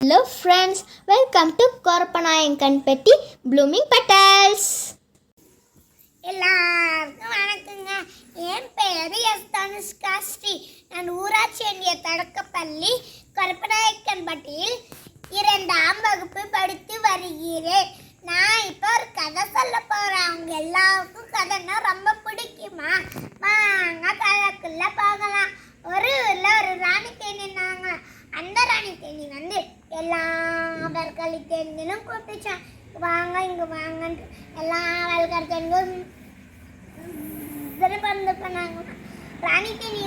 Hello friends, welcome to Korpanayankan Petti Blooming Petals. எல்லாருக்கும் வணக்கங்க. என் பேர் எஸ் தனுஷ்கா ஸ்ரீ. நான் ஊராட்சி ஒன்றிய தொடக்கப்பள்ளி கொரப்பநாயக்கன்பட்டியில் 2ஆம் வகுப்பு படித்து வருகிறேன். நான் இப்போ ஒரு கதை சொல்ல போகிறேன். அவங்க எல்லாருக்கும் கதைன்னா ரொம்ப பிடிக்குமா? வாங்க கதைக்குள்ள போகலாம். ஒரு ஊரில் ஒரு ராணி தேனி இருந்தாங்க. அந்த ராணி தேனி எல்லா வல்கரி தேனிகளும் கூப்பிட்டுச்சான். வாங்க இங்கே வாங்கன்ட்டு எல்லா வல்கரி தேனிகளும் பந்து பண்ணாங்க. ராணி தேனி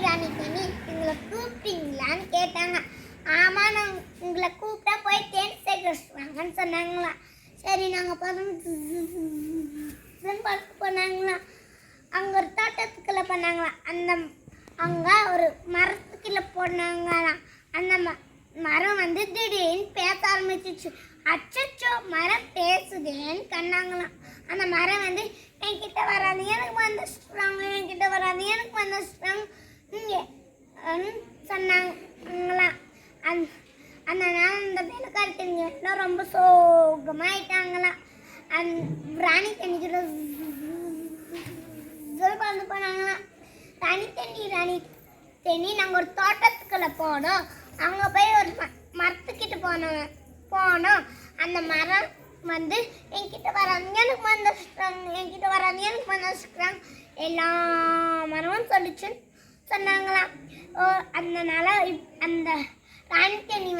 எங்களை கூப்பிட்டீங்களான்னு கேட்டாங்க. ஆமாம், நாங்கள் உங்களை கூப்பிட்டா போய் தேன் சேகரிச்சுவாங்கன்னு சொன்னாங்களாம். சரி நாங்கள் பார்த்து போனாங்களாம். அங்கே ஒரு தோட்டத்துக்குள்ளே பண்ணாங்களாம். அங்கே ஒரு மரத்துக்குள்ளே போனாங்களாம். அந்த மரம் திடீர்னு பேச ஆரம்பிச்சிச்சு. அச்சச்சோ, மரம் பேசுதேன்னு கண்ணாங்களாம். அந்த மரம் என்கிட்ட வராது, எனக்கு வந்துச்சுறாங்க, என்கிட்ட வராது, எனக்கு வந்துச்சுறாங்க சொன்னாங்களாம். அந்த நாள் அந்த வேலைக்காரி தெரிஞ்ச ரொம்ப சோகமாயிட்டாங்களாம். ராணி தண்ணிக்கிட்ட பறந்து போனாங்களாம். ராணி தண்ணி நாங்கள் ஒரு தோட்டத்துக்குள்ளே போனோம். அங்கே போய் ஒரு மரத்துக்கிட்ட போனோம். அந்த மரம் என்கிட்ட வராது, எனக்கு வந்துச்சுறாங்க, என்கிட்ட வராது, எனக்கு வந்துச்சுறாங்க எல்லா மரமும் சொன்னாங்களாம். அதனால அந்த ராணிக்கண்ணி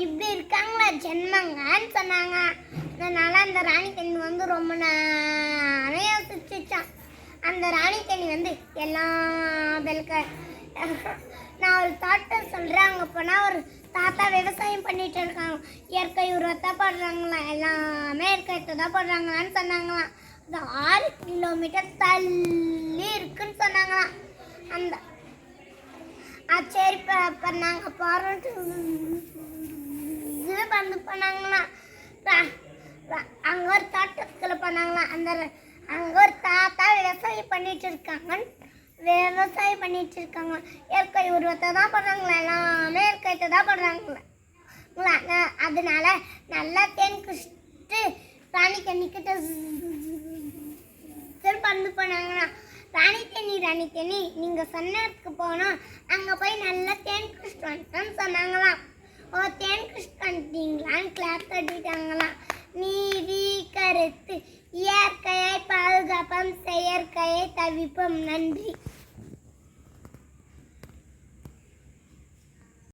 இப்படி இருக்காங்களா ஜென்மங்கன்னு சொன்னாங்க. அதனால அந்த ராணிக்கண்ணி ரொம்ப நேரம் யோசிச்சுச்சான். அந்த ராணிக்கண்ணி எல்லா நான் ஒரு தோட்டம் சொல்கிறேன். அங்கே போனால் ஒரு தாத்தா விவசாயம் பண்ணிட்டு இருக்காங்க. இயற்கை உரத்தை போடுறாங்களாம், எல்லாமே இயற்கை தான் போடுறாங்களான்னு சொன்னாங்களாம். அது 6 கிலோமீட்டர் தள்ளி இருக்குன்னு சொன்னாங்களாம். சரி நாங்கள் போகிறோன்ட்டு பண்ணாங்களாம். அங்கே ஒரு தோட்டத்துக்குள்ளே பண்ணாங்களாம். அங்கே ஒரு தாத்தா விவசாயம் பண்ணிட்டு இருக்காங்க. இயற்கை உருவத்தை தான் போடுறாங்களா, எல்லாமே இயற்கைத்தை தான் போடுறாங்களா. அதனால நல்லா தேன் குடிச்சிட்டு ராணிக்கண்ணிக்கிட்ட பந்து போனாங்களா. ராணி தேனி நீங்கள் சொன்ன இடத்துக்கு போனோம், அங்கே போய் நல்லா தேன் குடிச்சிட்டு வந்துட்டோன்னு சொன்னாங்களாம். தேன் குடிச்சிட்டு வந்துட்டீங்களான்னு கிளாப் தட்டிட்டாங்களாம். நீதி கருத்து: இயற்கையை பாதுகாப்போம், செயற்கையை தவிப்போம். நன்றி.